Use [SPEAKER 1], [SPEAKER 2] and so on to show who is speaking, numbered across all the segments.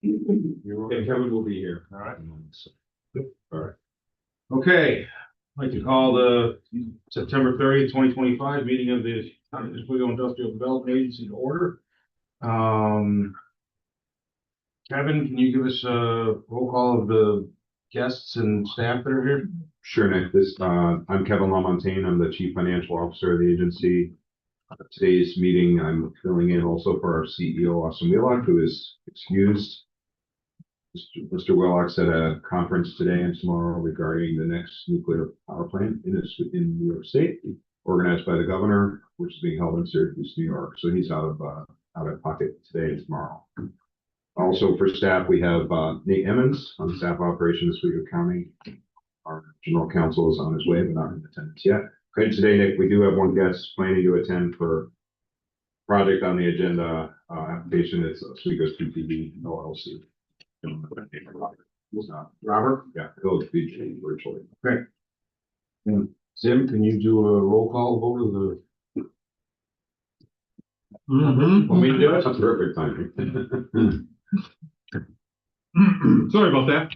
[SPEAKER 1] And Kevin will be here. All right. All right. Okay, I'd like to call the September 30th, 2025 meeting of the Oswego Industrial Development Agency to order. Kevin, can you give us a roll call of the guests and staff that are here?
[SPEAKER 2] Sure, Nick. I'm Kevin LaMontagne. I'm the Chief Financial Officer of the agency. Today's meeting, I'm filling in also for our CEO, Austin Wheelock, who is excused. Mr. Wheelock's at a conference today and tomorrow regarding the next nuclear power plant in New York State, organized by the governor, which is being held in Syracuse, New York. So he's out of pocket today and tomorrow. Also for staff, we have Nate Emmons on staff operations, Oswego County. Our general counsel is on his way, but not in attendance yet. Okay, today, Nick, we do have one guest planning to attend for project on the agenda application. It's Oswego's PPD LLC.
[SPEAKER 1] Robert?
[SPEAKER 2] Yeah, he'll be virtually.
[SPEAKER 1] Okay. And Tim, can you do a roll call vote of the? Want me to do it?
[SPEAKER 2] That's perfect timing.
[SPEAKER 3] Sorry about that.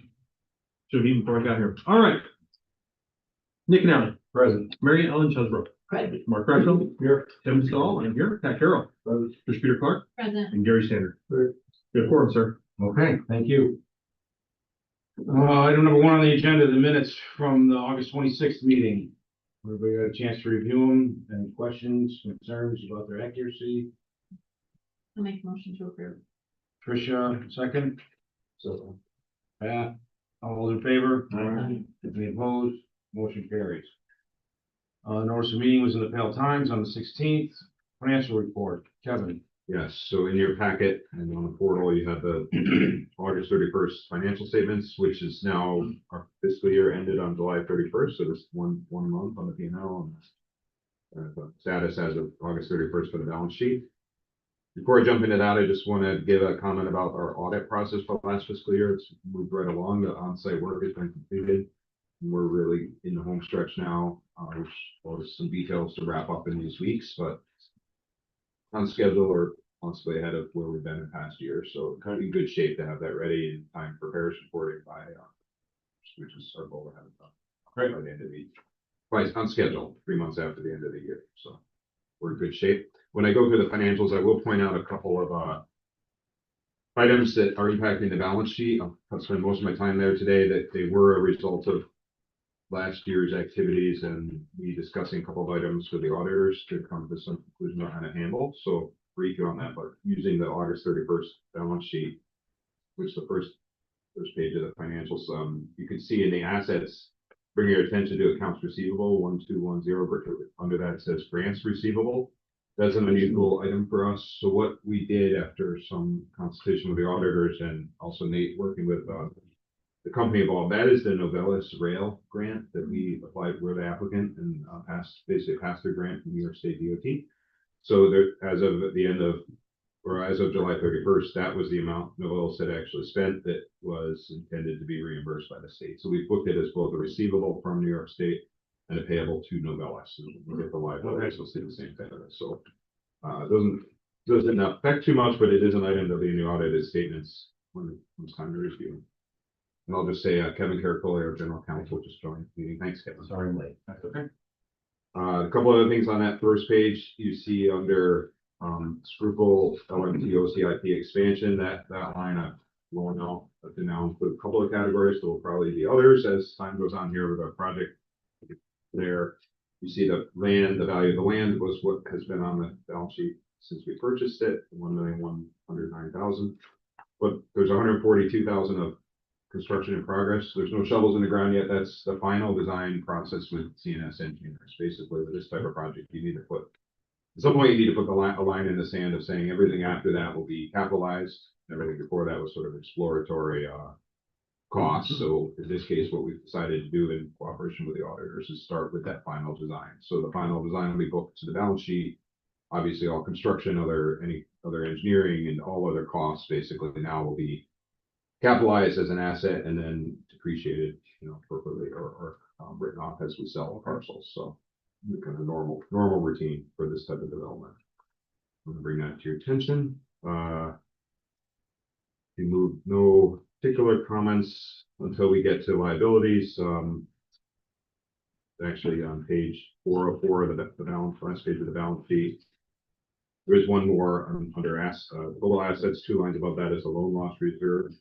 [SPEAKER 3] Should have eaten before I got here. All right. Nick Nally.
[SPEAKER 1] Present.
[SPEAKER 3] Mary Ellen Chesbrough.
[SPEAKER 4] Present.
[SPEAKER 3] Mark Crashel. Here. Tim Stahl. I'm here. Pat Carroll. Present. Chris Peter Clark.
[SPEAKER 4] Present.
[SPEAKER 3] And Gary Standard. Good forum, sir.
[SPEAKER 1] Okay, thank you. Item number one on the agenda, the minutes from the August 26th meeting. Everybody got a chance to review them? Any questions, concerns about their accuracy?
[SPEAKER 4] I'll make a motion to approve.
[SPEAKER 1] Tricia, second. So, Pat, all those in favor?
[SPEAKER 4] Aye.
[SPEAKER 1] Any opposed? Motion carries. Notice the meeting was in the Pale Times on the 16th. Financial report, Kevin.
[SPEAKER 2] Yes, so in your packet and on the portal, you have the August 31st financial statements, which is now our fiscal year ended on July 31st. So this one month on the P&L and the status as of August 31st for the balance sheet. Before I jump into that, I just want to give a comment about our audit process for last fiscal year. It's moved right along. The on-site work has been completed. And we're really in the home stretch now. There's some details to wrap up in these weeks, but on schedule or possibly ahead of where we've been in past years. So kind of in good shape to have that ready in time for Paris reporting which is our goal to have it done by the end of the year. Right, on schedule, 3 months after the end of the year. So we're in good shape. When I go through the financials, I will point out a couple of items that are impacting the balance sheet. I'll spend most of my time there today, that they were a result of last year's activities and me discussing a couple of items with the auditors to come to some conclusion on how to handle. So brief you on that, but using the August 31st balance sheet, which is the first page of the financials, you can see in the assets, bring your attention to accounts receivable 1210, but under that says grants receivable. That's an unusual item for us. So what we did after some consultation with the auditors and also Nate working with the company involved, that is the Novelis Rail grant that we applied. We're the applicant and basically passed their grant from New York State DOT. So there, as of July 31st, that was the amount Novelis had actually spent that was intended to be reimbursed by the state. So we booked it as both a receivable from New York State and a payable to Novelis. So we get the liability, so the same thing. So it doesn't affect too much, but it is an item that'll be in the audited statements when it's time to review. And I'll just say, Kevin Caracoli, our general counsel, just joined the meeting. Thanks, Kevin.
[SPEAKER 1] Sorry I'm late.
[SPEAKER 2] That's okay. A couple other things on that first page, you see under Scruple LMTOCIP expansion, that line I will now include a couple of categories. There will probably be others as time goes on here with our project. There, you see the land, the value of the land was what has been on the balance sheet since we purchased it, 1,109,000. But there's 142,000 of construction in progress. There's no shovels in the ground yet. That's the final design process with CNS engineers. Basically, with this type of project, you need to put, at some point, you need to put a line in the sand of saying everything after that will be capitalized. Everything before that was sort of exploratory costs. So in this case, what we've decided to do in cooperation with the auditors is start with that final design. So the final design will be booked to the balance sheet. Obviously, all construction, any other engineering, and all other costs basically now will be capitalized as an asset and then depreciated, appropriately or written off as we sell parcels. So kind of normal routine for this type of development. I'm going to bring that to your attention. We move no particular comments until we get to liabilities. Actually on page 404 of the balance, last page of the balance sheet. There is one more under total assets, 2 lines above that is a loan loss reserve.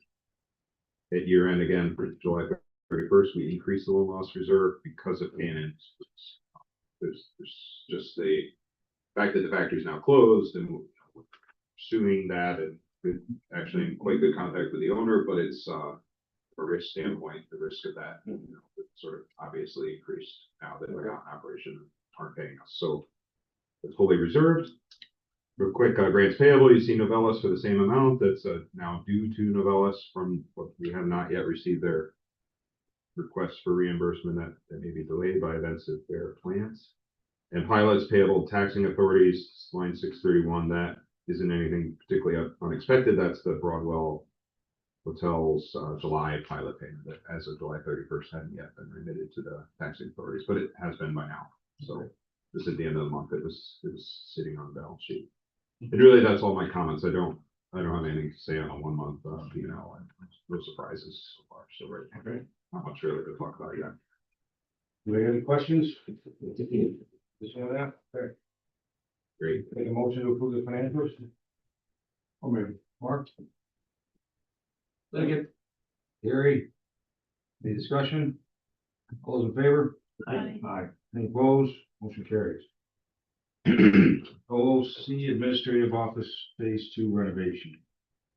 [SPEAKER 2] At year end, again, for July 31st, we increased the loan loss reserve because of cannons. There's just the fact that the factory is now closed and we're pursuing that, and we're actually in quite good contact with the owner, but it's from a risk standpoint, the risk of that, sort of obviously increased now that we're out in operation and aren't paying us. So it's fully reserved. Real quick, grants payable, you see Novellus for the same amount that's now due to Novellus from what we have not yet received their requests for reimbursement that may be delayed by events of their plans. And pilots payable taxing authorities, line 631, that isn't anything particularly unexpected. That's the Broadwell Hotels July pilot payment that as of July 31st hadn't yet been remitted to the taxing authorities, but it has been by now. So this at the end of the month, it was sitting on the balance sheet. And really, that's all my comments. I don't have anything to say on a 1 month, and no surprises so far. So right, not much really to talk about yet.
[SPEAKER 1] Do we have any questions? Just have that, okay.
[SPEAKER 2] Great.
[SPEAKER 1] Make a motion to approve the financials. Oh, maybe, Mark? Second. Gary? Any discussion? All those in favor?
[SPEAKER 4] Aye.
[SPEAKER 1] Aye. Any opposed? Motion carries. OOC Administrative Office Phase 2 renovation.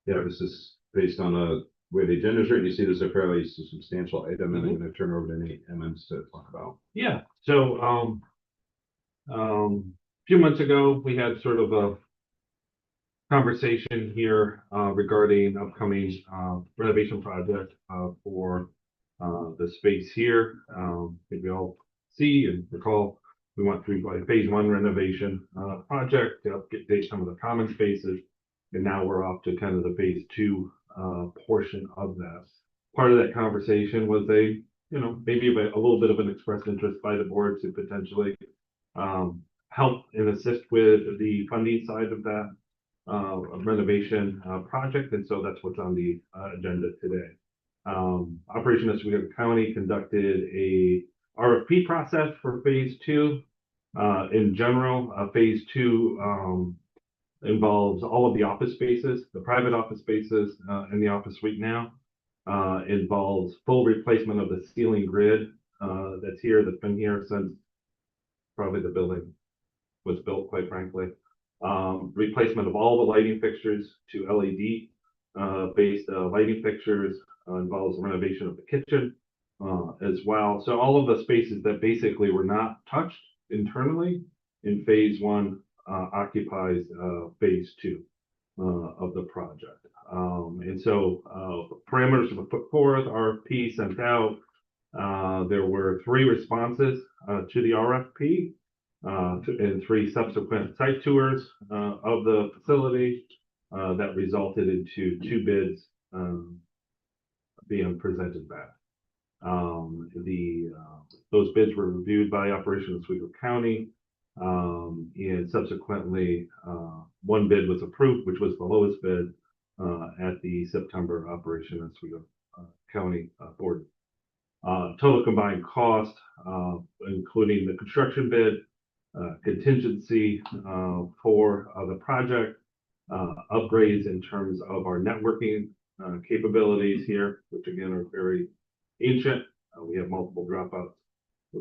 [SPEAKER 2] Yeah, this is based on the way the agenda is written. You see, there's a fairly substantial item, and I'm going to turn over to Nate Emmons to talk about.
[SPEAKER 3] Yeah, so, a few months ago, we had sort of a conversation here, regarding upcoming, renovation project, for, the space here. Maybe all see and recall, we went through like phase 1 renovation, project to update some of the common spaces. And now we're off to kind of the phase 2, portion of that. Part of that conversation was maybe a little bit of an expressed interest by the board to potentially help and assist with the funding side of that renovation project, and so that's what's on the agenda today. Operation Oswego County conducted a RFP process for phase 2. In general, phase 2 involves all of the office spaces, the private office spaces in the office suite now. Involves full replacement of the ceiling grid that's been here since probably the building was built, quite frankly. Replacement of all the lighting fixtures to LED based lighting fixtures, involves renovation of the kitchen as well. So all of the spaces that basically were not touched internally in phase 1 occupies phase 2 of the project. And so parameters were put forth, RFP sent out. There were 3 responses to the RFP and 3 subsequent site tours of the facility that resulted into 2 bids being presented back. Those bids were reviewed by Operation Oswego County, and subsequently 1 bid was approved, which was the lowest bid at the September Operation Oswego County board. Total combined cost, including the construction bid, contingency for the project, upgrades in terms of our networking capabilities here, which again are very ancient. We have multiple dropouts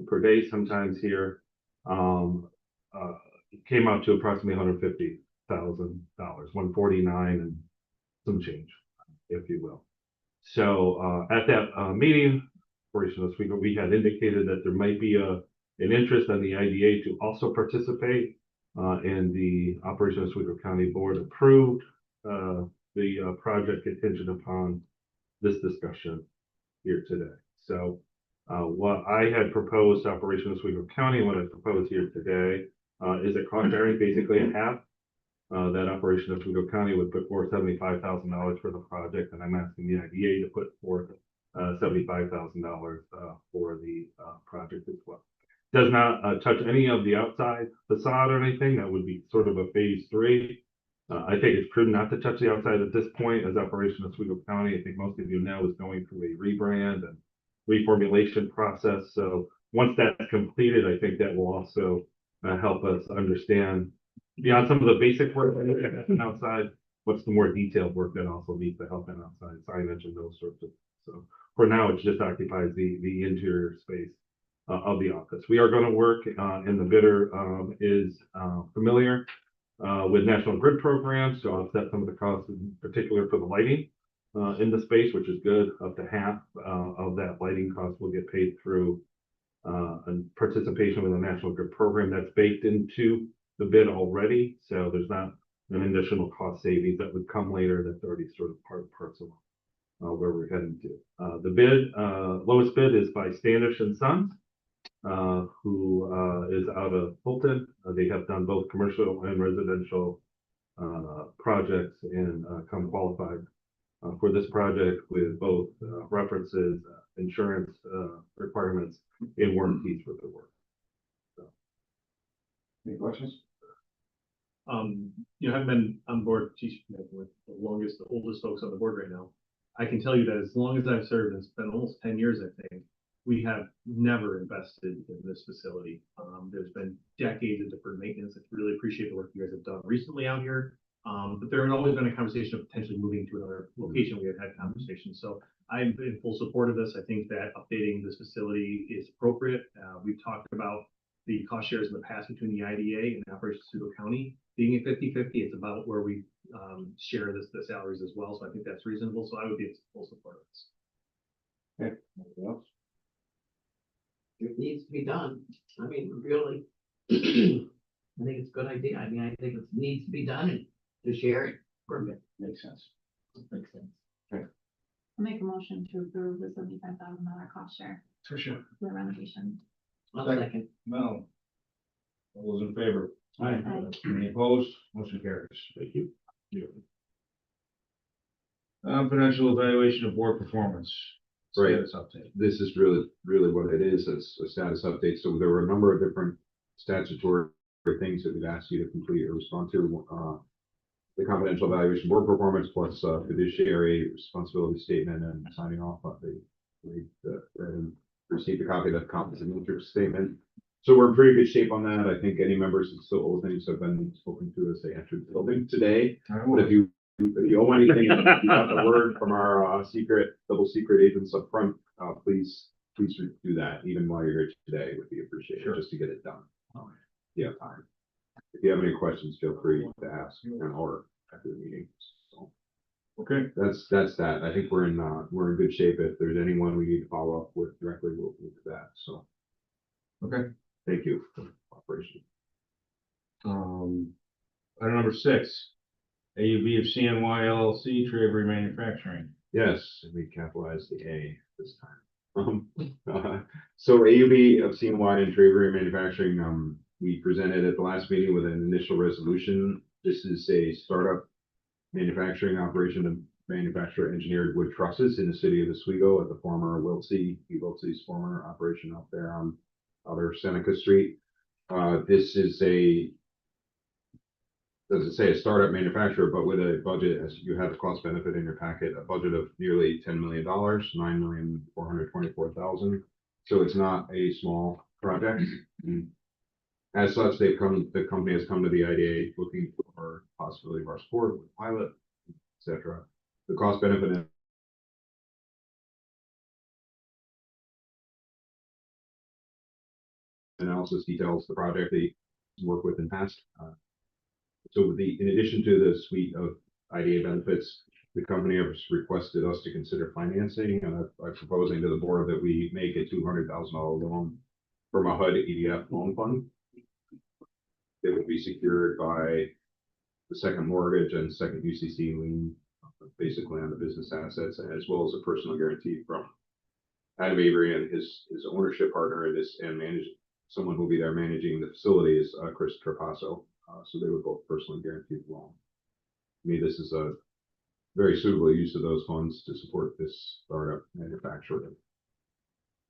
[SPEAKER 3] per day sometimes here. It came out to approximately $150,000, $149 and some change, if you will. So at that meeting, Operation Oswego, we had indicated that there might be an interest on the IDA to also participate, and the Operation Oswego County Board approved the project contingent upon this discussion here today. So what I had proposed to Operation Oswego County, and what I propose here today is a cost sharing, basically a half. That Operation Oswego County would put forth $75,000 for the project, and I'm asking the IDA to put forth $75,000 for the project as well. Does not touch any of the outside facade or anything. That would be sort of a phase 3. I think it's prudent not to touch the outside at this point as operation of Oswego County. I think most of you know is going through a rebrand and reformulation process. So once that's completed, I think that will also help us understand beyond some of the basic work that happens outside, what's the more detailed work that also needs to help in outside signage and those sorts of. So for now, it just occupies the interior space of the office. We are going to work, and the bidder is familiar with National Grid programs to offset some of the costs, in particular for the lighting in the space, which is good. Up to half of that lighting cost will get paid through participation with the National Grid program that's baked into the bid already. So there's not an additional cost savings that would come later. That's already sort of parts of where we're heading to. The bid, lowest bid is by Standish and Sons, who is out of Fulton. They have done both commercial and residential projects and come qualified for this project with both references, insurance requirements, and warranties for their work.
[SPEAKER 1] Any questions?
[SPEAKER 5] Having been on board, with the longest, the oldest folks on the board right now, I can tell you that as long as I've served, it's been almost 10 years, I think, we have never invested in this facility. There's been decades of deferred maintenance. I really appreciate the work you guys have done recently out here. But there had always been a conversation of potentially moving to another location. We had conversations. So I'm in full support of this. I think that updating this facility is appropriate. We've talked about the cost shares in the past between the IDA and Operations Oswego County being a 50-50. It's about where we share the salaries as well. So I think that's reasonable. So I would be in full support of this.
[SPEAKER 1] Okay, anything else?
[SPEAKER 6] It needs to be done. I mean, really, I think it's a good idea. I mean, I think it needs to be done and to share it. Perfect.
[SPEAKER 1] Makes sense.
[SPEAKER 6] Makes sense.
[SPEAKER 4] I'll make a motion to approve the $75,000 cost share
[SPEAKER 1] Tricia.
[SPEAKER 4] for the renovation.
[SPEAKER 6] One
[SPEAKER 1] Second.
[SPEAKER 6] second.
[SPEAKER 1] No. All those in favor?
[SPEAKER 4] Aye.
[SPEAKER 1] Any opposed? Motion carries.
[SPEAKER 3] Thank you.
[SPEAKER 1] Confidential evaluation of board performance.
[SPEAKER 2] Right.
[SPEAKER 1] Status update.
[SPEAKER 2] This is really what it is. It's a status update. So there were a number of different statutory things that we've asked you to complete or respond to. The confidential evaluation board performance plus fiduciary responsibility statement and signing off on and received a copy of the confidence and interest statement. So we're in pretty good shape on that. I think any members that still owe things have been spoken to as they entered the building today. But if you owe anything, you got the word from our double secret agents up front, please do that even while you're here today. Would be appreciated.
[SPEAKER 1] Sure.
[SPEAKER 2] Just to get it done. Yeah, time. If you have any questions, feel free to ask or after the meeting. So
[SPEAKER 1] Okay.
[SPEAKER 2] that's that. I think we're in good shape. If there's anyone we need to follow up with directly, we'll do that. So
[SPEAKER 1] Okay.
[SPEAKER 2] thank you for the cooperation.
[SPEAKER 1] Item number 6, AUB of CNY LLC, Travery Manufacturing.
[SPEAKER 2] Yes, and we capitalized the A this time. So AUB of CNY and Travery Manufacturing, we presented at the last meeting with an initial resolution. This is a startup manufacturing operation to manufacture engineered wood trusses in the city of Oswego at the former Wiltsey's former operation up there on other Seneca Street. This is doesn't say a startup manufacturer, but with a budget, as you have the cost benefit in your packet, a budget of nearly $10 million, $9,424,000. So it's not a small project. As such, the company has come to the IDA looking for possibility of our support with pilot, etc. The cost benefit analysis details the project they work with in past. So in addition to the suite of IDA benefits, the company has requested us to consider financing, and I'm proposing to the board that we make a $200,000 loan from a HUD EDF loan fund. It would be secured by the second mortgage and second UCC lien, basically on the business assets, as well as a personal guarantee from Adam Avery and his ownership partner in this, and someone who will be there managing the facility is Chris Trapasso. So they would both personally guarantee the loan. To me, this is a very suitable use of those funds to support this startup manufacturer.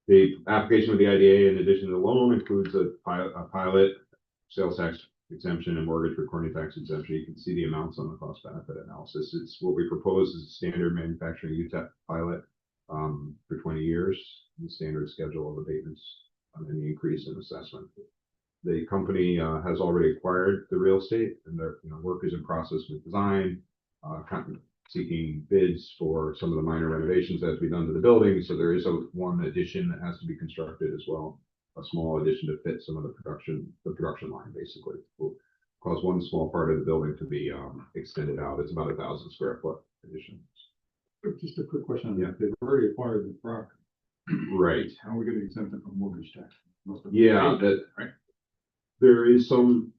[SPEAKER 2] The application of the IDA, in addition to the loan, includes a pilot sales tax exemption and mortgage recording tax exemption. You can see the amounts on the cost benefit analysis. It's what we propose is a standard manufacturing UTEP pilot for 20 years, the standard schedule of abatements on any increase in assessment. The company has already acquired the real estate, and their work is in process with design, seeking bids for some of the minor renovations that have to be done to the building. So there is one addition that has to be constructed as well, a small addition to fit some of the production line basically. Will cause one small part of the building to be extended out. It's about 1,000 square foot addition.
[SPEAKER 7] Just a quick question on that. They've already acquired the property.
[SPEAKER 2] Right.
[SPEAKER 7] How are we gonna exempt them from mortgage tax?
[SPEAKER 2] Yeah, that
[SPEAKER 7] Right.
[SPEAKER 2] there is some.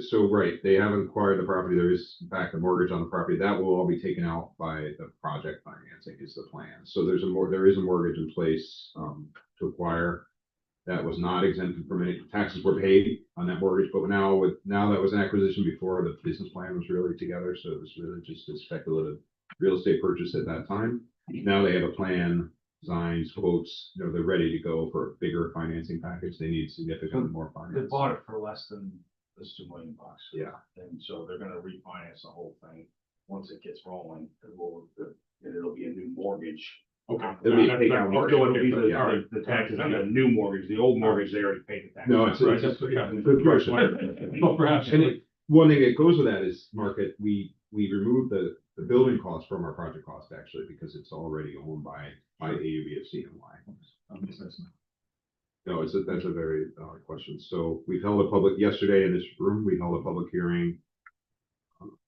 [SPEAKER 2] So right, they haven't acquired the property. There is in fact a mortgage on the property that will all be taken out by the project financing is the plan. So there is a mortgage in place to acquire. That was not exempted from any taxes were paid on that mortgage, but now that was an acquisition before the business plan was really together. So it was really just a speculative real estate purchase at that time. Now they have a plan, designs, quotes, they're ready to go for a bigger financing package. They need significantly more
[SPEAKER 1] They
[SPEAKER 2] finance.
[SPEAKER 1] bought it for less than this $2 million.
[SPEAKER 2] Yeah.
[SPEAKER 1] And so they're gonna refinance the whole thing once it gets rolling, and it'll be a new mortgage.
[SPEAKER 7] Okay.
[SPEAKER 2] It'll be a
[SPEAKER 1] Not-
[SPEAKER 2] take
[SPEAKER 1] not-
[SPEAKER 2] out
[SPEAKER 1] it'll be
[SPEAKER 2] mortgage,
[SPEAKER 1] the-
[SPEAKER 2] yeah.
[SPEAKER 1] the taxes on the new mortgage, the old mortgage, they already paid the taxes.
[SPEAKER 2] No, it's
[SPEAKER 7] Right.
[SPEAKER 2] a good question.
[SPEAKER 7] Well, perhaps.
[SPEAKER 2] And one thing that goes with that is, Market, we removed the building cost from our project cost actually, because it's already owned by AUBFC and Y. No, that's a very valid question. So we've held a public, yesterday in this room, we held a public hearing.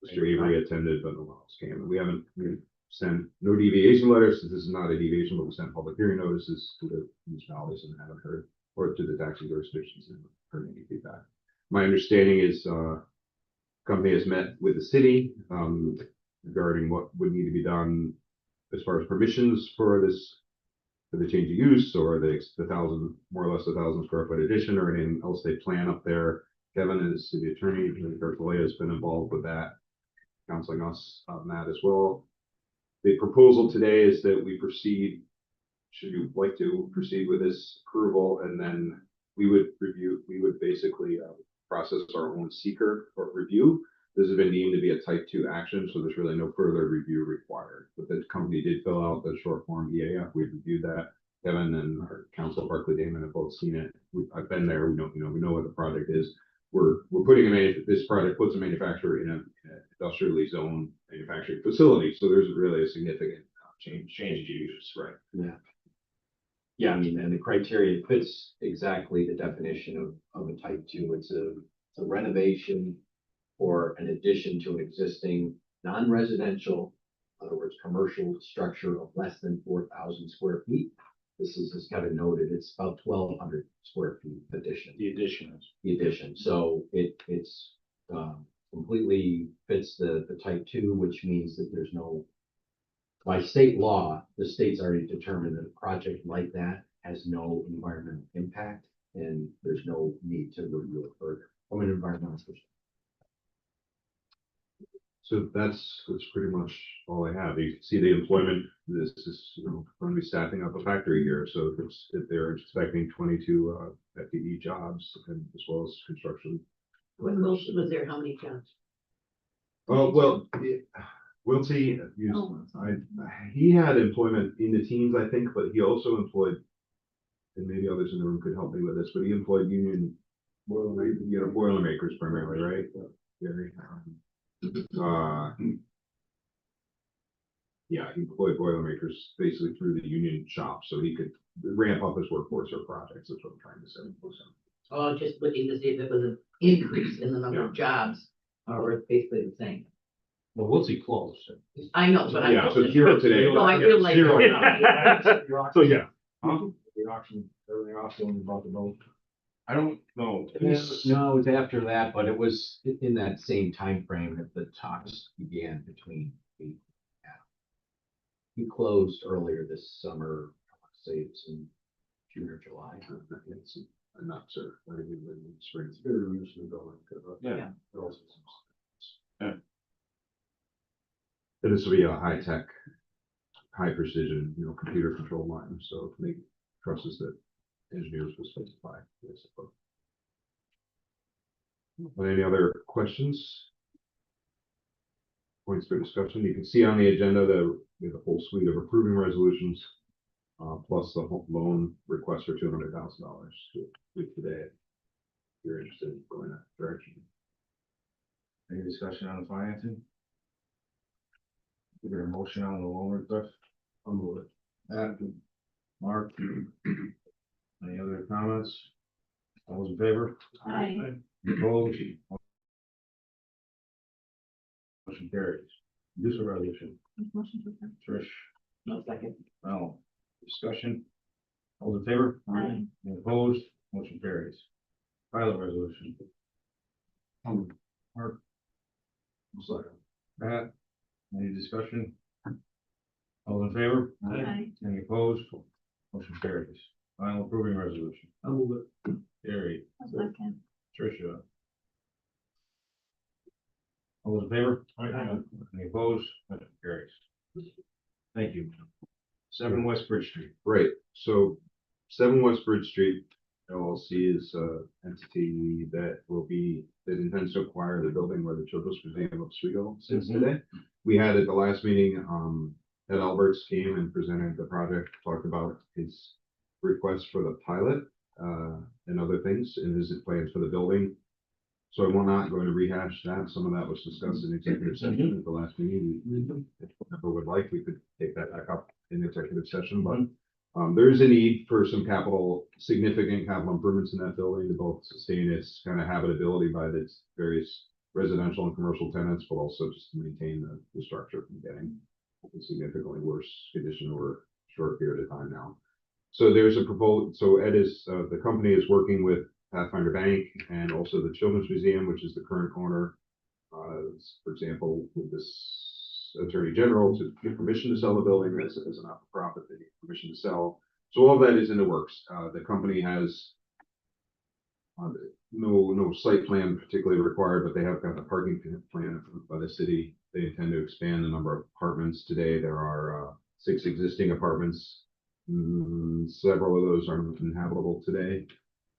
[SPEAKER 2] Mr. Avery attended, but no one else came. And we sent no deviation letters. This is not a deviation, but we sent public hearing notices to the municipalities and haven't heard, or to the taxing jurisdictions and heard any feedback. My understanding is, company has met with the city, regarding what would need to be done as far as permissions for the change of use, or the 1,000, more or less 1,000 square foot addition, or anything else they plan up there. Kevin is city attorney, has been involved with that, counseling us on that as well. The proposal today is that we proceed, should you like to proceed with this approval, and then we would basically process our own seeker for review. This has been deemed to be a type 2 action, so there's really no further review required. But the company did fill out the short form EAF. We reviewed that. Kevin and our counsel, Barclay Damon, have both seen it. I've been there. We know what the project is. We're putting this project puts a manufacturer in an industrially zoned manufacturing facility. So there's really a significant change to use, right?
[SPEAKER 8] Yeah. Yeah, I mean, and the criteria fits exactly the definition of a type 2. It's a renovation or an addition to an existing non-residential, in other words, commercial structure of less than 4,000 square feet. This is, as Kevin noted, it's about 1,200 square feet addition.
[SPEAKER 1] The addition is.
[SPEAKER 8] The addition, so it's completely fits the type 2, which means that there's no, by state law, the state's already determined that a project like that has no environmental impact, and there's no need to review it further from an environmental perspective.
[SPEAKER 2] So that's pretty much all I have. You can see the employment. This is going to be staffing up a factory here. So if they're expecting 22 FTE jobs, and as well as construction.
[SPEAKER 6] When most was there, how many jobs?
[SPEAKER 2] Well, Wiltsey, he had employment in the teams, I think, but he also employed, and maybe others in the room could help me with this, but he employed union Boilermakers primarily, right? Gary. Yeah, he employed Boilermakers basically through the union shop, so he could ramp up his workforce or projects. That's what I'm trying to say.
[SPEAKER 6] Oh, just looking to see if it was an increase in the number of jobs, or it's basically the same.
[SPEAKER 1] Well, we'll see close.
[SPEAKER 6] I know, but I.
[SPEAKER 2] Yeah, so zero today.
[SPEAKER 6] No, I realize.
[SPEAKER 1] Zero. So, yeah.
[SPEAKER 7] The auction, everything off when we bought the boat.
[SPEAKER 1] I don't know.
[SPEAKER 8] No, it was after that, but it was in that same time frame that the talks began between the. He closed earlier this summer, I want to say it's in June or July.
[SPEAKER 2] I'm not sure. Maybe in spring.
[SPEAKER 7] It's very useful building.
[SPEAKER 1] Yeah.
[SPEAKER 7] It also
[SPEAKER 2] And this will be a high tech, high precision, computer control line. So to make trusses that engineers will specify. Any other questions? Points for discussion? You can see on the agenda that we have a full suite of approving resolutions, plus the loan request for $200,000 to do today. If you're interested in going that direction.
[SPEAKER 1] Any discussion on the financing? Is there a motion on the loan request?
[SPEAKER 7] I'll move it.
[SPEAKER 1] Mark? Any other comments? All those in favor?
[SPEAKER 4] Aye.
[SPEAKER 1] Opposed? Motion carries. Use of resolution.
[SPEAKER 4] Motion to approve.
[SPEAKER 1] Trish,
[SPEAKER 6] No second.
[SPEAKER 1] no, discussion. All those in favor?
[SPEAKER 4] Aye.
[SPEAKER 1] Any opposed? Motion carries. Pilot resolution. Mark? Second. Pat, any discussion? All in favor?
[SPEAKER 4] Aye.
[SPEAKER 1] Any opposed? Motion carries. Final approving resolution.
[SPEAKER 7] I'll move it.
[SPEAKER 1] Carried.
[SPEAKER 4] A second.
[SPEAKER 1] Tricia. All those in favor?
[SPEAKER 4] Aye.
[SPEAKER 1] Any opposed? Motion carries. Thank you. 7 West Bridge Street.
[SPEAKER 2] Right, so 7 West Bridge Street LLC is an entity that intends to acquire the building where the Children's Museum of Oswego sits today. We had at the last meeting, Ed Alberts came and presented the project, talked about his request for the pilot and other things and his plans for the building. So I'm not going to rehash that. Some of that was discussed in executive session at the last meeting. If whoever would like, we could take that back up in executive session, but there is a need for some significant capital improvements in that building to both sustain its kind of habitability by its various residential and commercial tenants, but also just to maintain the structure from getting in significantly worse condition over a short period of time now. So there's a proposal. So Ed is, the company is working with Pathfinder Bank and also the Children's Museum, which is the current owner. For example, with this Attorney General to give permission to sell the building as a not-for-profit, they need permission to sell. So all of that is in the works. The company has no site plan particularly required, but they have got a parking plan approved by the city. They intend to expand the number of apartments. Today, there are 6 existing apartments. Several of those are uninhabitable today.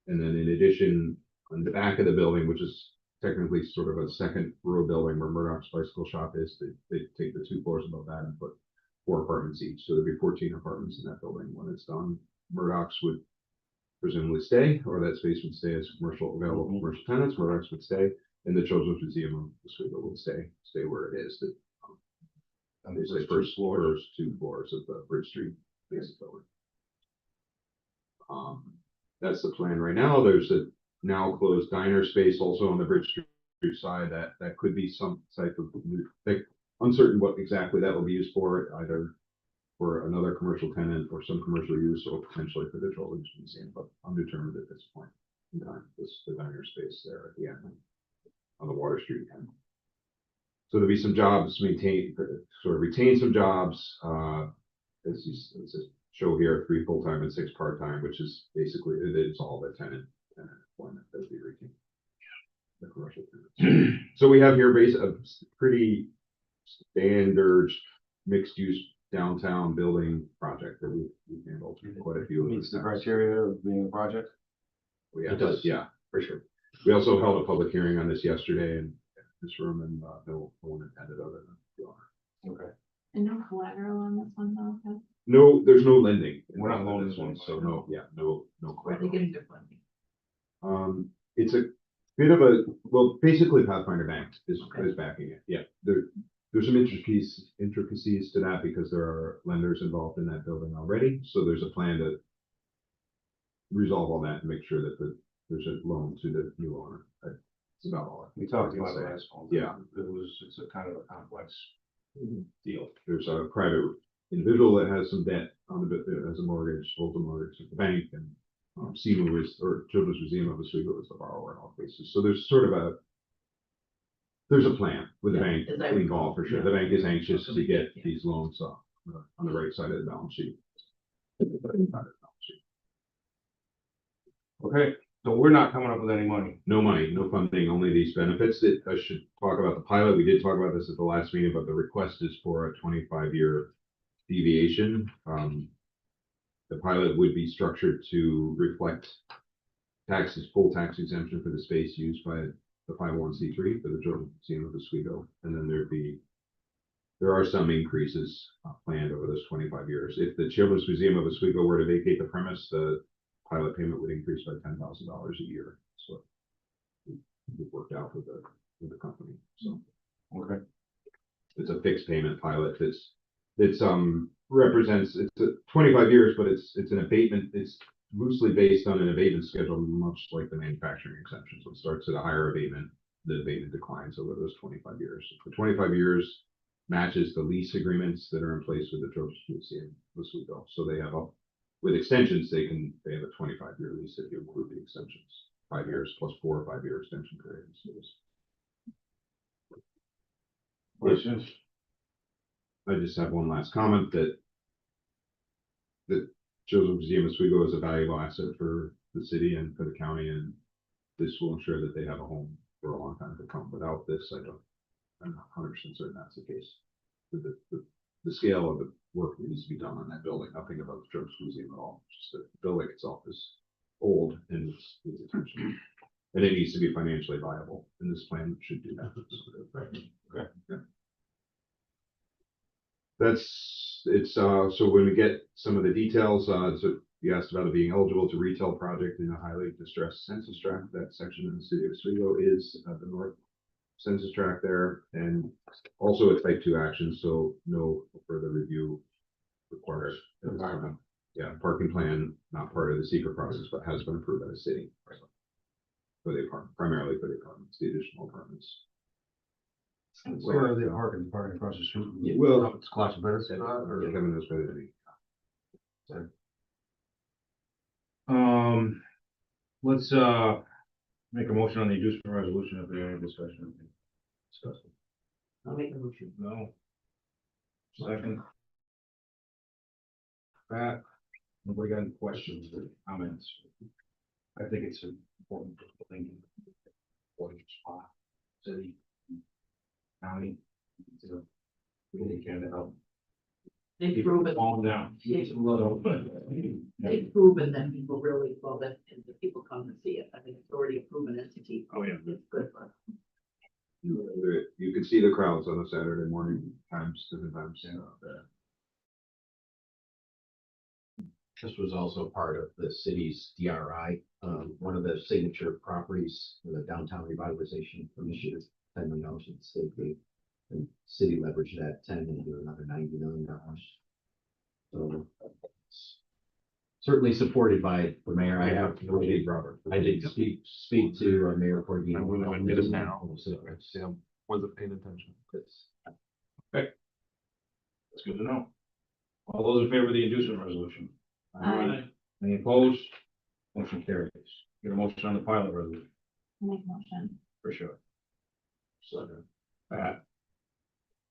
[SPEAKER 2] And then in addition, on the back of the building, which is technically sort of a second row building where Murdoch's bicycle shop is, they take the 2 floors above that and put 4 apartments each. So there'd be 14 apartments in that building when it's done. Murdoch's would presumably stay, or that space would stay as available commercial tenants. Murdoch's would stay, and the Children's Museum of Oswego would stay where it is. And there's the first 2 floors of the Bridge Street basic building. That's the plan right now. There's a now closed diner space also on the Bridge Street side that could be some type of uncertain what exactly that will be used for, either for another commercial tenant or some commercial use, or potentially for the Children's Museum, but undetermined at this point in time. The diner space there at the end on the Water Street end. So there'll be some jobs sort of retain some jobs, as a show here, 3 full-time and 6 part-time, which is basically, it's all the tenant employment that we retain. The commercial tenants. So we have here a pretty standard mixed-use downtown building project that we've handled quite a few.
[SPEAKER 1] Meets the criteria of being a project?
[SPEAKER 2] Yeah,
[SPEAKER 8] It does.
[SPEAKER 2] yeah, for sure. We also held a public hearing on this yesterday in this room, and no one attended other than the owner.
[SPEAKER 1] Okay.
[SPEAKER 4] And no collateral on this one though, okay?
[SPEAKER 2] No, there's no lending.
[SPEAKER 1] We're not
[SPEAKER 2] involved in
[SPEAKER 1] loaning
[SPEAKER 2] this one,
[SPEAKER 1] this
[SPEAKER 2] so
[SPEAKER 1] one.
[SPEAKER 2] no
[SPEAKER 6] Where are they
[SPEAKER 2] collateral.
[SPEAKER 6] getting their funding?
[SPEAKER 2] It's a bit of basically Pathfinder Bank is backing it. Yeah, there's some intricacies to that because there are lenders involved in that building already. So there's a plan to resolve all that and make sure that there's a loan to the new owner. That's about all.
[SPEAKER 1] We talked about it last fall.
[SPEAKER 2] Yeah.
[SPEAKER 1] It's a kind of a complex deal.
[SPEAKER 2] There's a private individual that has some debt on the has a mortgage, holds a mortgage at the bank, and CMU or Children's Museum of Oswego is the borrower in all cases. So there's sort of there's a plan with the bank
[SPEAKER 6] as I recall.
[SPEAKER 2] involved for sure. The bank is anxious to get these loans on the right side of the balance sheet.
[SPEAKER 1] Okay, so we're not coming up with any money.
[SPEAKER 2] No money, no funding, only these benefits. That I should talk about the pilot. We did talk about this at the last meeting, but the request is for a 25-year deviation. The pilot would be structured to reflect full tax exemption for the space used by the 501(c)(3) for the Children's Museum of Oswego, and then there are some increases planned over those 25 years. If the Children's Museum of Oswego were to vacate the premise, the pilot payment would increase by $10,000 a year. So it worked out with the company. So
[SPEAKER 1] Okay.
[SPEAKER 2] it's a fixed payment pilot. It's represents, it's 25 years, but it's an abatement. It's loosely based on an abatement schedule, much like the manufacturing exemption. So it starts at a higher abatement. The abatement declines over those 25 years. The 25 years matches the lease agreements that are in place with the Children's Museum of Oswego. So they have with extensions, they have a 25-year lease if you include the extensions, 5 years plus 4 or 5 year extension periods.
[SPEAKER 1] Questions?
[SPEAKER 2] I just have one last comment that the Children's Museum of Oswego is a valuable asset for the city and for the county, and this will ensure that they have a home for a long time to come. Without this, I'm not 100% certain that's the case. The scale of the work that needs to be done on that building, nothing about the Children's Museum at all. Just the building itself is old and needs attention. And it needs to be financially viable, and this plan should do that.
[SPEAKER 1] Okay.
[SPEAKER 2] Yeah. So when we get some of the details, so you asked about it being eligible to retail project in a highly distressed census tract. That section of the city of Oswego is the north census tract there, and also a type 2 action, so no further review required.
[SPEAKER 1] Environment.
[SPEAKER 2] Yeah, parking plan, not part of the secret process, but has been approved by the city. For the apartment, primarily for the apartments, the additional apartments.
[SPEAKER 1] Where are they parking across the street?
[SPEAKER 2] Yeah, well,
[SPEAKER 1] It's Clash of Better.
[SPEAKER 2] Kevin knows better than me.
[SPEAKER 1] Let's make a motion on the inducement resolution if there's any discussion. Discuss it.
[SPEAKER 6] I'll make a motion.
[SPEAKER 1] No. Second. Pat, nobody got any questions or comments? I think it's important thing for each spot, city, county, to really can help.
[SPEAKER 6] They've
[SPEAKER 1] Keep it
[SPEAKER 6] proven,
[SPEAKER 1] calm down.
[SPEAKER 6] They've
[SPEAKER 1] Yeah.
[SPEAKER 6] they've proven that people really love it and the people come and see it. I think it's already a proven entity.
[SPEAKER 1] Oh, yeah.
[SPEAKER 6] It's good for us.
[SPEAKER 2] You could see the crowds on a Saturday morning times, different times.
[SPEAKER 1] Yeah.
[SPEAKER 8] This was also part of the city's DRI, one of the signature properties for the downtown revitalization initiative, $10 million in the state gave. And city leveraged that 10 into another $90 million. So it's certainly supported by the mayor. I have,
[SPEAKER 2] Robert.
[SPEAKER 8] I did speak to Mayor Corvino.
[SPEAKER 3] I wouldn't have admitted it now. Wasn't paying attention.
[SPEAKER 1] That's good to know. All those in favor of the inducement resolution?
[SPEAKER 4] Aye.
[SPEAKER 1] Any opposed? Motion carries. Get a motion on the pilot resolution,
[SPEAKER 4] Make a motion.
[SPEAKER 1] for sure. Second. Pat.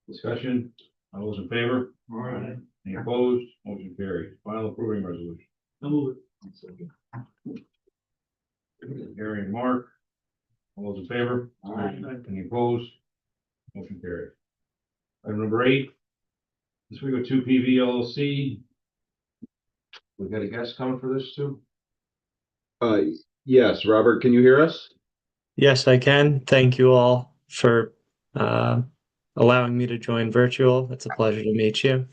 [SPEAKER 1] Discussion, all those in favor?
[SPEAKER 5] Aye.
[SPEAKER 1] Any opposed? Motion carries. Final approving resolution.
[SPEAKER 5] I'll move it.
[SPEAKER 1] Gary and Mark. All those in favor?
[SPEAKER 4] Aye.
[SPEAKER 1] Any opposed? Motion carries. Item number 8. This week with 2PV LLC. We got a guest coming for this too?
[SPEAKER 2] Yes, Robert, can you hear us?
[SPEAKER 9] Yes, I can. Thank you all for allowing me to join virtual. It's a pleasure to meet you.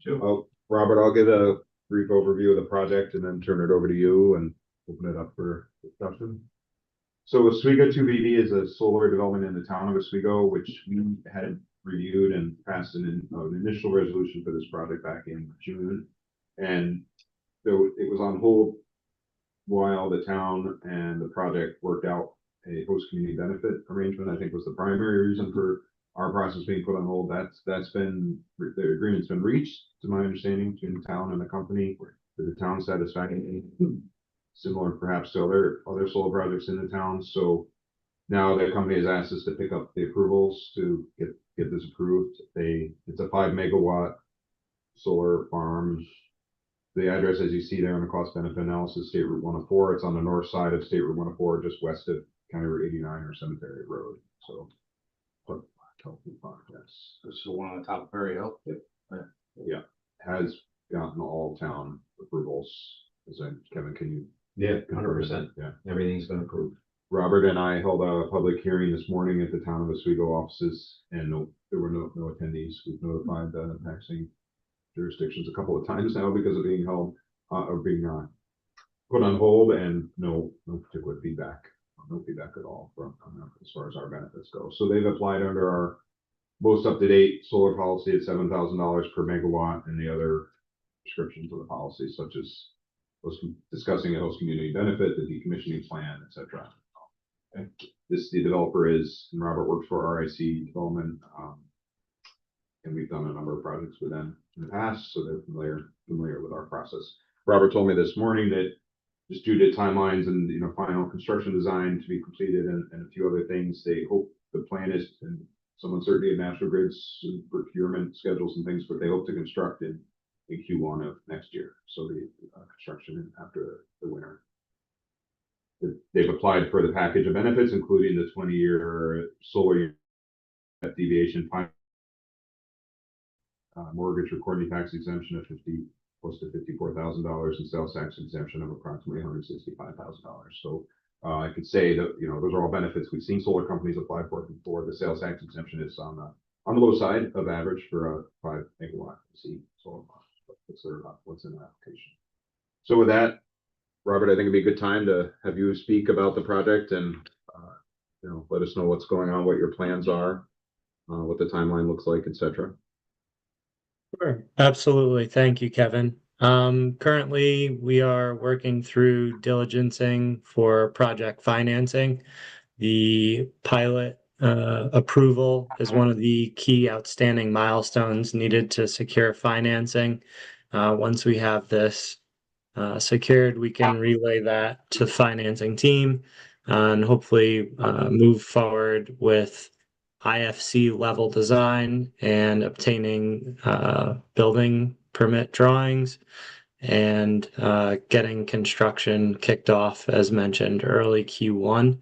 [SPEAKER 2] Oh, Robert, I'll give a brief overview of the project and then turn it over to you and open it up for discussion. So Oswego 2BV is a solar development in the town of Oswego, which we had reviewed and passed an initial resolution for this project back in June. And so it was on hold while the town and the project worked out a host community benefit arrangement, I think was the primary reason for our process being put on hold. That's been, the agreement's been reached, to my understanding, between the town and the company, for the town satisfaction, similar perhaps to other solar projects in the town. So now the company has asked us to pick up the approvals to get this approved. It's a 5 megawatt solar farm. The address, as you see there in the cost benefit analysis, State Route 104. It's on the north side of State Route 104, just west of County Route 89 or Cemetery Road. So, yes.
[SPEAKER 1] This is the one on the top of Perry Hill.
[SPEAKER 2] Yeah, has gotten all town approvals. Kevin, can you?
[SPEAKER 8] Yeah,
[SPEAKER 2] confirm
[SPEAKER 8] 100%.
[SPEAKER 2] that? Yeah.
[SPEAKER 8] Everything's been approved.
[SPEAKER 2] Robert and I held a public hearing this morning at the town of Oswego offices, and there were no attendees. We've notified the taxing jurisdictions a couple of times now because of being held, or being, put on hold, and no particular feedback, no feedback at all from, as far as our benefits go. So they've applied under our most up-to-date solar policy at $7,000 per megawatt, and the other descriptions of the policy, such as discussing a host community benefit, the decommissioning plan, etc. And the developer is, and Robert works for RIC Development, and we've done a number of projects with them in the past, so they're familiar with our process. Robert told me this morning that just due to timelines and, final construction design to be completed and a few other things, they hope the plan is, and some uncertainty in National Grid's procurement schedules and things, but they hope to construct in Q1 of next year. So the construction after the winter. They've applied for the package of benefits, including the 20-year solar deviation mortgage recording tax exemption of close to $54,000 and sales tax exemption of approximately $165,000. So I could say that, those are all benefits we've seen solar companies apply for before. The sales tax exemption is on the low side of average for a 5 megawatt solar farm. What's in the application. So with that, Robert, I think it'd be a good time to have you speak about the project and, let us know what's going on, what your plans are, what the timeline looks like, etc.
[SPEAKER 9] Sure, absolutely. Thank you, Kevin. Currently, we are working through diligencing for project financing. The pilot approval is one of the key outstanding milestones needed to secure financing. Once we have this secured, we can relay that to the financing team and hopefully move forward with IFC level design and obtaining building permit drawings and getting construction kicked off, as mentioned, early Q1.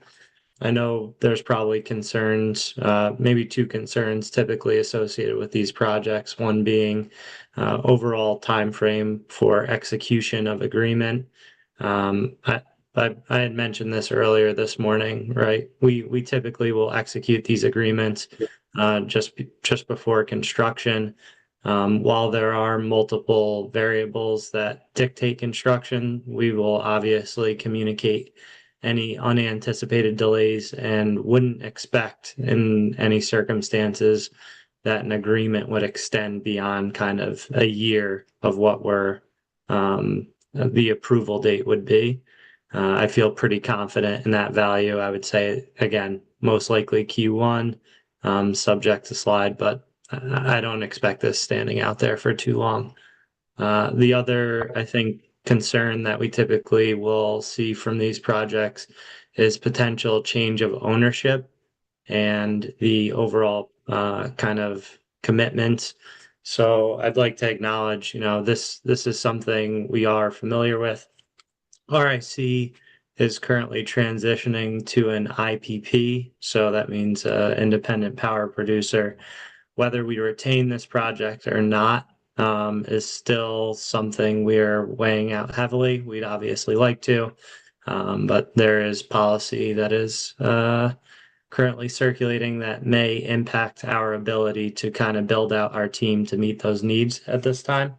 [SPEAKER 9] I know there's probably concerns, maybe two concerns typically associated with these projects, one being overall time frame for execution of agreement. I had mentioned this earlier this morning, right? We typically will execute these agreements just before construction. While there are multiple variables that dictate construction, we will obviously communicate any unanticipated delays and wouldn't expect in any circumstances that an agreement would extend beyond kind of a year of what the approval date would be. I feel pretty confident in that value. I would say, again, most likely Q1, subject to slide, but I don't expect this standing out there for too long. The other, I think, concern that we typically will see from these projects is potential change of ownership and the overall kind of commitments. So I'd like to acknowledge, this is something we are familiar with. RIC is currently transitioning to an IPP, so that means independent power producer. Whether we retain this project or not is still something we're weighing out heavily. We'd obviously like to, but there is policy that is currently circulating that may impact our ability to kind of build out our team to meet those needs at this time.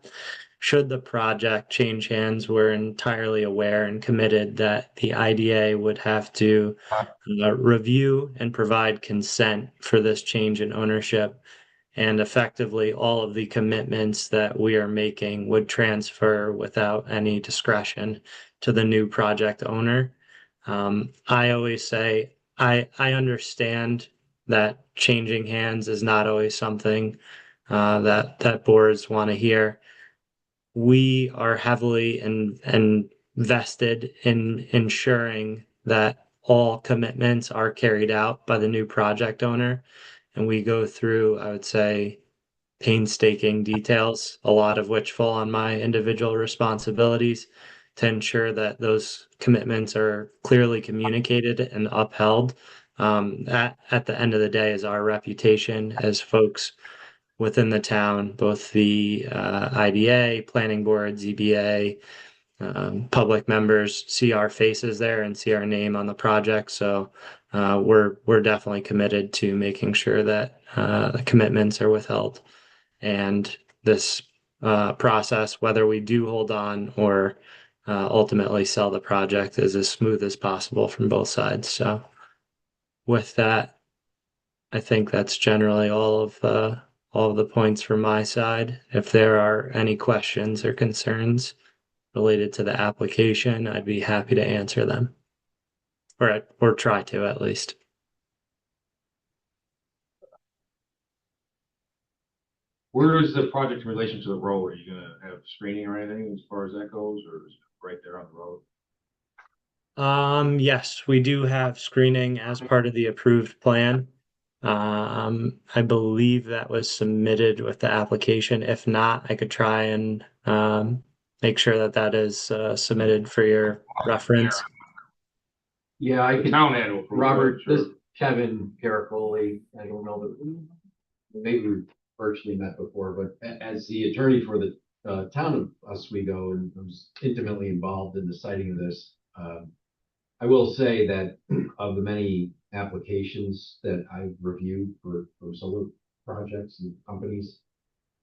[SPEAKER 9] Should the project change hands, we're entirely aware and committed that the IDA would have to review and provide consent for this change in ownership. And effectively, all of the commitments that we are making would transfer without any discretion to the new project owner. I always say, I understand that changing hands is not always something that boards want to hear. We are heavily invested in ensuring that all commitments are carried out by the new project owner. And we go through, I would say, painstaking details, a lot of which fall on my individual responsibilities to ensure that those commitments are clearly communicated and upheld. At the end of the day is our reputation as folks within the town, both the IDA, planning board, ZBA, public members see our faces there and see our name on the project. So we're definitely committed to making sure that the commitments are withheld. And this process, whether we do hold on or ultimately sell the project, is as smooth as possible from both sides. So with that, I think that's generally all of the points from my side. If there are any questions or concerns related to the application, I'd be happy to answer them. Or try to at least.
[SPEAKER 1] Where is the project in relation to the road? Are you gonna have screening or anything as far as that goes, or is it right there on the road?
[SPEAKER 9] Yes, we do have screening as part of the approved plan. I believe that was submitted with the application. If not, I could try and make sure that that is submitted for your reference.
[SPEAKER 8] Yeah, I
[SPEAKER 1] The
[SPEAKER 8] can,
[SPEAKER 1] town had to approve it,
[SPEAKER 8] Robert,
[SPEAKER 1] sure.
[SPEAKER 8] this Kevin Caracoli, I don't know that, maybe we've virtually met before, but as the attorney for the town of Oswego and was intimately involved in the citing of this, I will say that of the many applications that I've reviewed for solar projects and companies,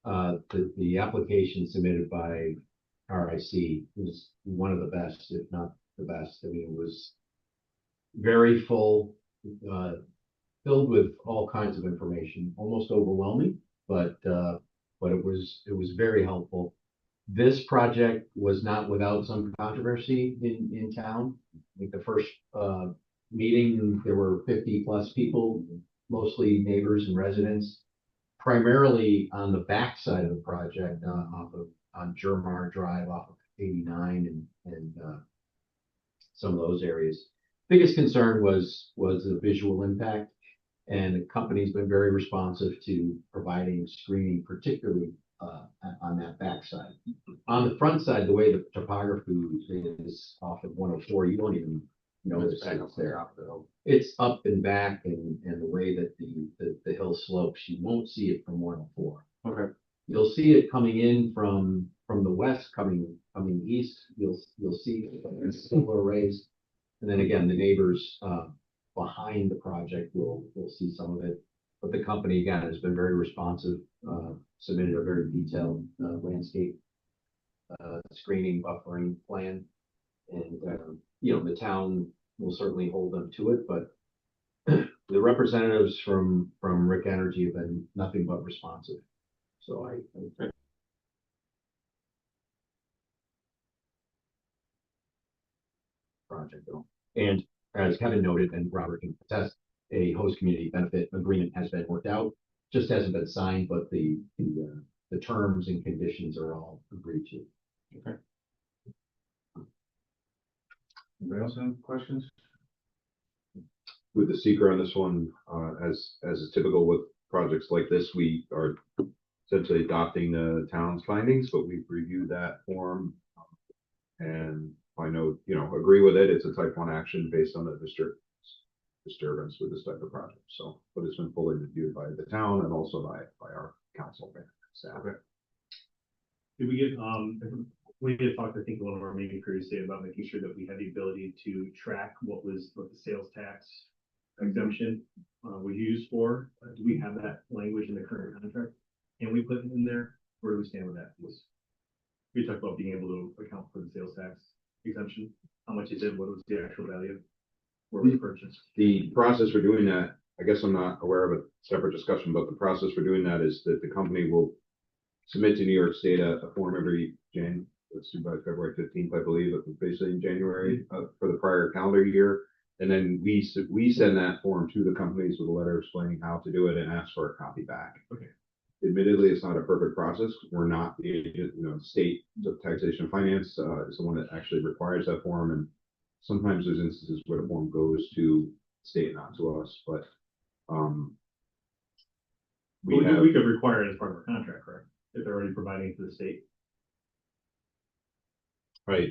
[SPEAKER 8] the application submitted by RIC was one of the best, if not the best. I mean, it was very full, filled with all kinds of information, almost overwhelming, but it was very helpful. This project was not without some controversy in town. I think the first meeting, there were 50+ people, mostly neighbors and residents, primarily on the back side of the project, on Jermar Drive off of 89 and some of those areas. Biggest concern was the visual impact, and the company's been very responsive to providing screening, particularly on that backside. On the front side, the way the topography is off of 104, you don't even notice it's there. It's up and back, and the way that the hill slopes, you won't see it from 104.
[SPEAKER 1] Okay.
[SPEAKER 8] You'll see it coming in from the west, coming east. You'll see solar arrays, and then again, the neighbors behind the project will see some of it. But the company, again, has been very responsive, submitted a very detailed landscape screening buffering plan. And, the town will certainly hold them to it, but the representatives from Rick Energy have been nothing but responsive. So I project though. And as Kevin noted, and Robert can attest, a host community benefit agreement has been worked out. Just hasn't been signed, but the terms and conditions are all agreed to.
[SPEAKER 1] Okay. Anybody else have questions?
[SPEAKER 2] With the seeker on this one, as is typical with projects like this, we are essentially adopting the town's findings, but we've reviewed that form. And I know, agree with it. It's a type 1 action based on the disturbance with this type of project. So, but it's been fully reviewed by the town and also by our council staff.
[SPEAKER 1] Okay.
[SPEAKER 5] Did we get, we had talked, I think, a little more maybe previously about making sure that we had the ability to track what the sales tax exemption was used for. Do we have that language in the current contract? Can we put it in there? Where do we stand with that, please? We talked about being able to account for the sales tax exemption, how much it did, what was the actual value, where was purchased.
[SPEAKER 2] The process for doing that, I guess I'm not aware of a separate discussion, but the process for doing that is that the company will submit to New York State a form every January. It's due by February 15th, I believe, it was basically in January for the prior calendar year. And then we send that form to the companies with a letter explaining how to do it and ask for a copy back.
[SPEAKER 5] Okay.
[SPEAKER 2] Admittedly, it's not a perfect process. We're not the state taxation and finance is the one that actually requires that form. And sometimes there's instances where the form goes to state, not to us, but
[SPEAKER 5] We could require it as part of our contract, correct? If they're already providing it to the state.
[SPEAKER 2] I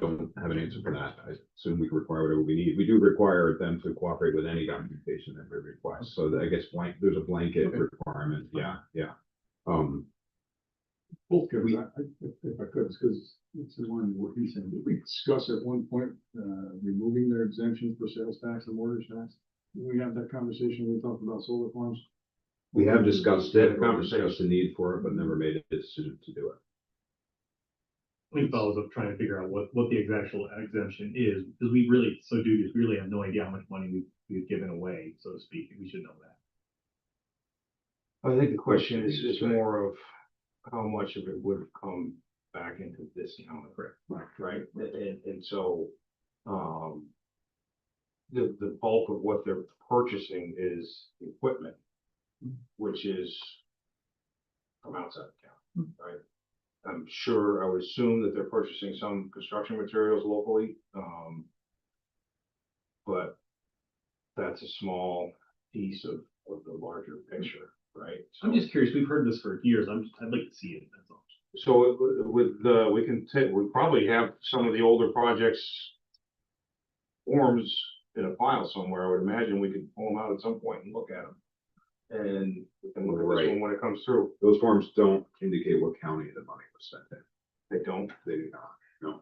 [SPEAKER 2] don't have an answer for that. I assume we can require whatever we need. We do require them to cooperate with any documentation that we request. So I guess there's a blanket requirement. Yeah.
[SPEAKER 7] Both, Kevin, if I could, because it's the one where he said, did we discuss at one point, removing their exemption for sales tax and mortgage tax? Did we have that conversation when we talked about solar farms?
[SPEAKER 2] We have discussed it,
[SPEAKER 1] Conversation.
[SPEAKER 2] discussed the need for it, but never made a decision to do it.
[SPEAKER 5] We follows up trying to figure out what the actual exemption is, because we really, so dude, we really have no idea how much money we've given away, so to speak, and we should know that.
[SPEAKER 1] I think the question is more of how much of it would have come back into discount, right? And so, the bulk of what they're purchasing is equipment, which is from outside the county, right? I'm sure, I would assume that they're purchasing some construction materials locally, but that's a small piece of the larger picture, right?
[SPEAKER 5] I'm just curious, we've heard this for years, I'd like to see it, that's all.
[SPEAKER 1] So with the, we probably have some of the older projects forms in a file somewhere. I would imagine we could pull them out at some point and look at them. And we can look at this one when it comes through.
[SPEAKER 2] Those forms don't indicate what county the money was spent in.
[SPEAKER 1] They don't.
[SPEAKER 2] They do not, no.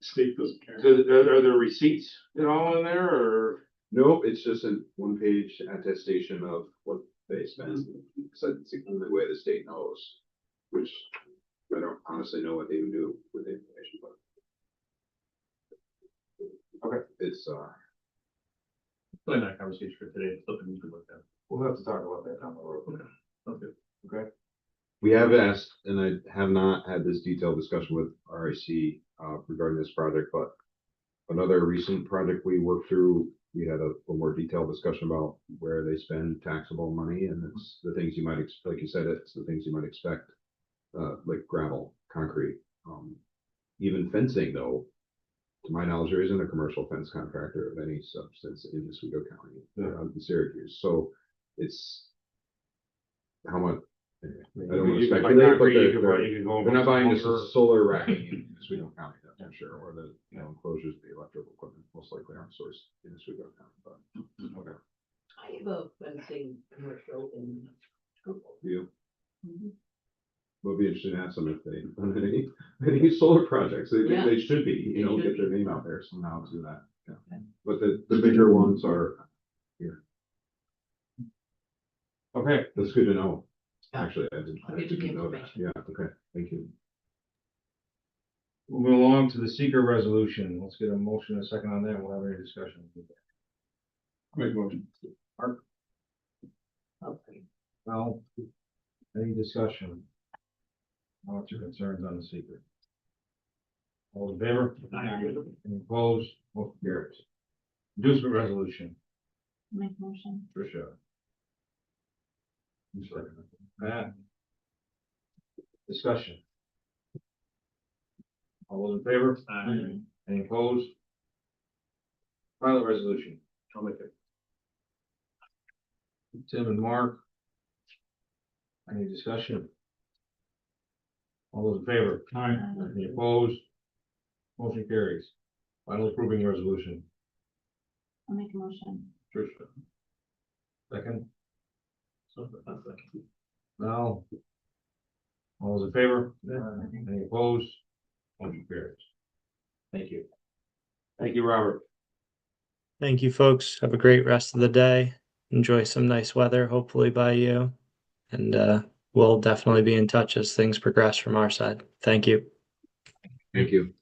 [SPEAKER 7] State doesn't care.
[SPEAKER 1] So are there receipts at all in there, or?
[SPEAKER 2] Nope, it's just a one-page attestation of what they spent. So it's the only way the state knows, which I don't honestly know what they even do with the information, but.
[SPEAKER 1] Okay.
[SPEAKER 2] It's,
[SPEAKER 5] Plan that conversation for today, it's something we can look at.
[SPEAKER 1] We'll have to talk about that down the road.
[SPEAKER 5] Sounds good.
[SPEAKER 1] Okay.
[SPEAKER 2] we have asked, and I have not had this detailed discussion with RIC, regarding this project, but another recent project we worked through, we had a little more detailed discussion about where they spend taxable money, and it's the things you might expect, like you said, it's the things you might expect, like gravel, concrete, even fencing, though. To my knowledge, there isn't a commercial fence contractor of any substance in Oswego County, in Syracuse, so it's how much. Anyway, I don't want to speculate, but they're not buying this solar racking in Oswego County, that's for sure, or the, enclosures, of the electrical equipment, most likely aren't sourced in Oswego County, but, okay.
[SPEAKER 6] I have a fencing commercial in Schuylkill.
[SPEAKER 2] You,
[SPEAKER 6] Mhm.
[SPEAKER 2] will be interesting to ask them if they, on any solar projects,
[SPEAKER 6] Yeah.
[SPEAKER 2] they should be,
[SPEAKER 6] They should
[SPEAKER 2] get their
[SPEAKER 6] be.
[SPEAKER 2] name out there somehow to that, yeah.
[SPEAKER 6] Okay.
[SPEAKER 2] But the bigger ones are here,
[SPEAKER 1] Okay,
[SPEAKER 2] that's good to know.
[SPEAKER 6] Yeah.
[SPEAKER 2] Actually, I didn't
[SPEAKER 6] I'll get you the
[SPEAKER 2] know that,
[SPEAKER 6] information.
[SPEAKER 2] yeah, okay, thank you.
[SPEAKER 1] moving along to the seeker resolution. Let's get a motion and a second on that. We'll have any discussion.
[SPEAKER 7] Make motion.
[SPEAKER 6] Okay.
[SPEAKER 1] Well, any discussion? What's your concerns on the seeker? All in favor? Any opposed? Motion carries. Inducement resolution,
[SPEAKER 4] Make motion.
[SPEAKER 1] Tricia. Pat. Discussion. All those in favor? Any opposed? Pilot resolution.
[SPEAKER 5] I'll make it.
[SPEAKER 1] Tim and Mark. Any discussion? All those in favor? Any opposed? Motion carries. Final approving resolution.
[SPEAKER 4] I'll make a motion.
[SPEAKER 1] Tricia. Second,
[SPEAKER 5] So, that's like-
[SPEAKER 1] Val. All those in favor? Any opposed? Motion carries. Thank you. Thank you, Robert.
[SPEAKER 9] Thank you, folks. Have a great rest of the day. Enjoy some nice weather, hopefully by you. And we'll definitely be in touch as things progress from our side. Thank you.
[SPEAKER 2] Thank you.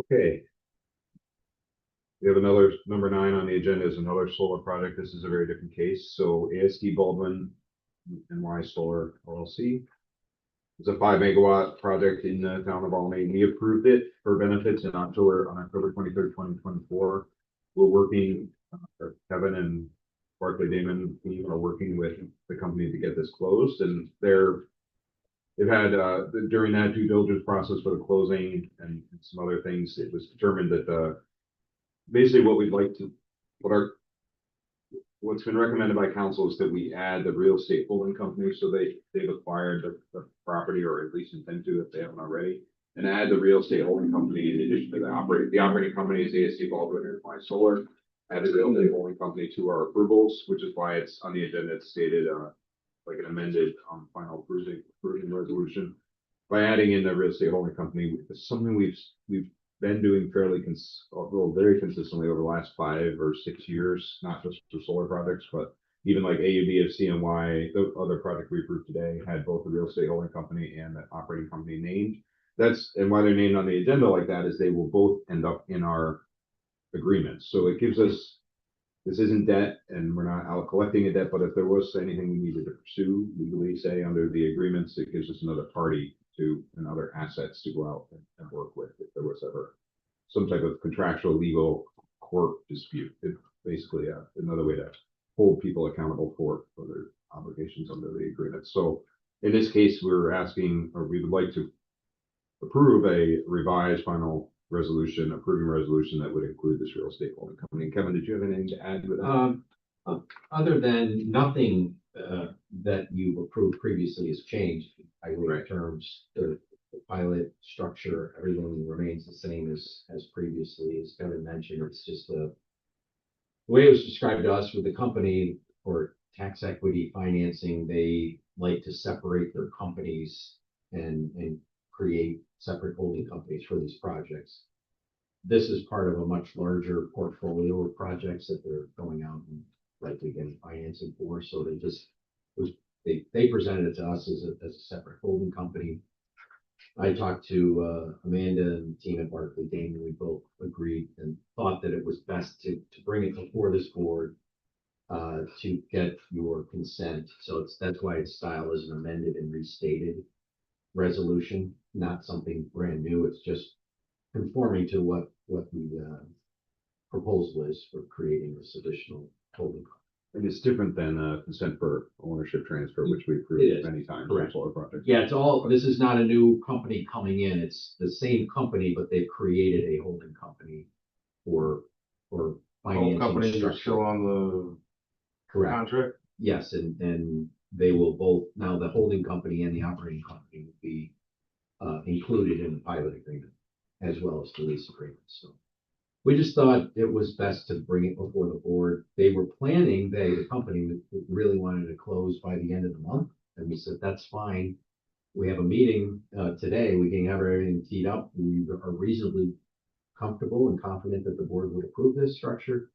[SPEAKER 2] Okay. We have another, number 9 on the agenda is another solar project. This is a very different case. So ASD Baldwin NY Solar LLC. It's a 5 megawatt project in the town of Albany. We approved it for benefits on October 23rd, 2024. We're working, Kevin and Barclay Damon team are working with the company to get this closed, and they've had, during that due diligence process for the closing and some other things, it was determined that, basically what we'd like to, what's been recommended by council is that we add the real estate holding company, so they've acquired the property, or at least intend to if they haven't already, and add the real estate holding company in addition to the operating company is ASD Baldwin NY Solar. add the real estate holding company to our approvals, which is why it's on the agenda, it's stated, like an amended, final approving resolution. By adding in the real estate holding company, it's something we've been doing very consistently over the last 5 or 6 years, not just for solar projects, but even like AUB of CNY, the other project we approved today had both the real estate holding company and the operating company named. And why they're named on the agenda like that is they will both end up in our agreements. So it gives us, this isn't debt and we're not out collecting a debt, but if there was anything we needed to pursue legally, say under the agreements, it gives us another party to and other assets to go out and work with if there was ever some type of contractual legal court dispute. It's basically another way to hold people accountable for their obligations under the agreement. So in this case, we're asking, or we would like to approve a revised final resolution, approving resolution that would include this real estate holding company. Kevin, did you have anything to add with that?
[SPEAKER 8] Other than nothing, that you've approved previously has changed. I
[SPEAKER 2] Right.
[SPEAKER 8] terms, the pilot structure, everything remains the same as previously, as Kevin mentioned. It's just the way it was described to us with the company for tax equity financing, they like to separate their companies and create separate holding companies for these projects. This is part of a much larger portfolio of projects that they're going out and likely getting financing for. So they presented it to us as a separate holding company. I talked to Amanda and the team at Barclay Dane, and we both agreed and thought that it was best to bring it before this board to get your consent. So that's why its style is an amended and restated resolution, not something brand new. It's just conforming to what the proposal is for creating this additional holding company.
[SPEAKER 2] And it's different than consent for ownership transfer, which we
[SPEAKER 8] It
[SPEAKER 2] approved
[SPEAKER 8] is.
[SPEAKER 2] many times for
[SPEAKER 8] Correct.
[SPEAKER 2] solar projects.
[SPEAKER 8] Yeah, this is not a new company coming in. It's the same company, but they've created a holding company for
[SPEAKER 3] Both
[SPEAKER 8] financing
[SPEAKER 3] companies are
[SPEAKER 8] structure.
[SPEAKER 3] still on the
[SPEAKER 8] Correct.
[SPEAKER 3] contract.
[SPEAKER 8] Yes, and they will both, now the holding company and the operating company will be included in the pilot agreement as well as the lease agreement. So we just thought it was best to bring it before the board. They were planning, the company really wanted to close by the end of the month. And we said, that's fine. We have a meeting today. We can have everything teed up. We are reasonably comfortable and confident that the board would approve this structure.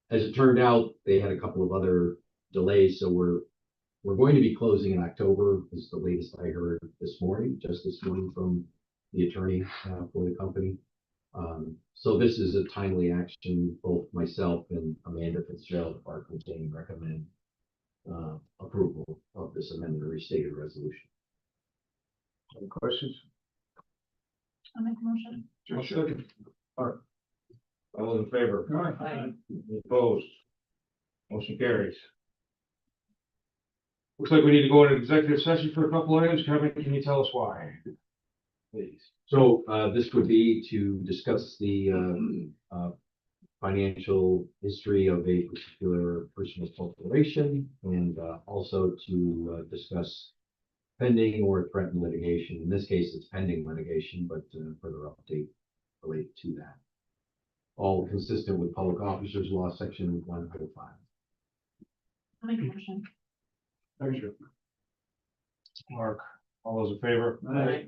[SPEAKER 8] As it turned out, they had a couple of other delays, so we're going to be closing in October, is the latest I heard just this morning from the attorney for the company. So this is a timely action. Both myself and Amanda Fitzgerald of Barclay Dane recommend approval of this amended and restated resolution.
[SPEAKER 3] Any questions?
[SPEAKER 4] I'll make a motion.
[SPEAKER 3] I'll second. All right. All those in favor?
[SPEAKER 6] Aye.
[SPEAKER 3] Any opposed? Motion carries. Looks like we need to go into executive session for a couple items. Kevin, can you tell us why? Please.
[SPEAKER 8] So this would be to discuss the financial history of a particular personal corporation and also to discuss pending or threatened litigation. In this case, it's pending litigation, but further update related to that. All consistent with Public Officers Law, Section 105.
[SPEAKER 4] I'll make a motion.
[SPEAKER 3] Thank you. Mark, all those in favor?
[SPEAKER 6] Aye.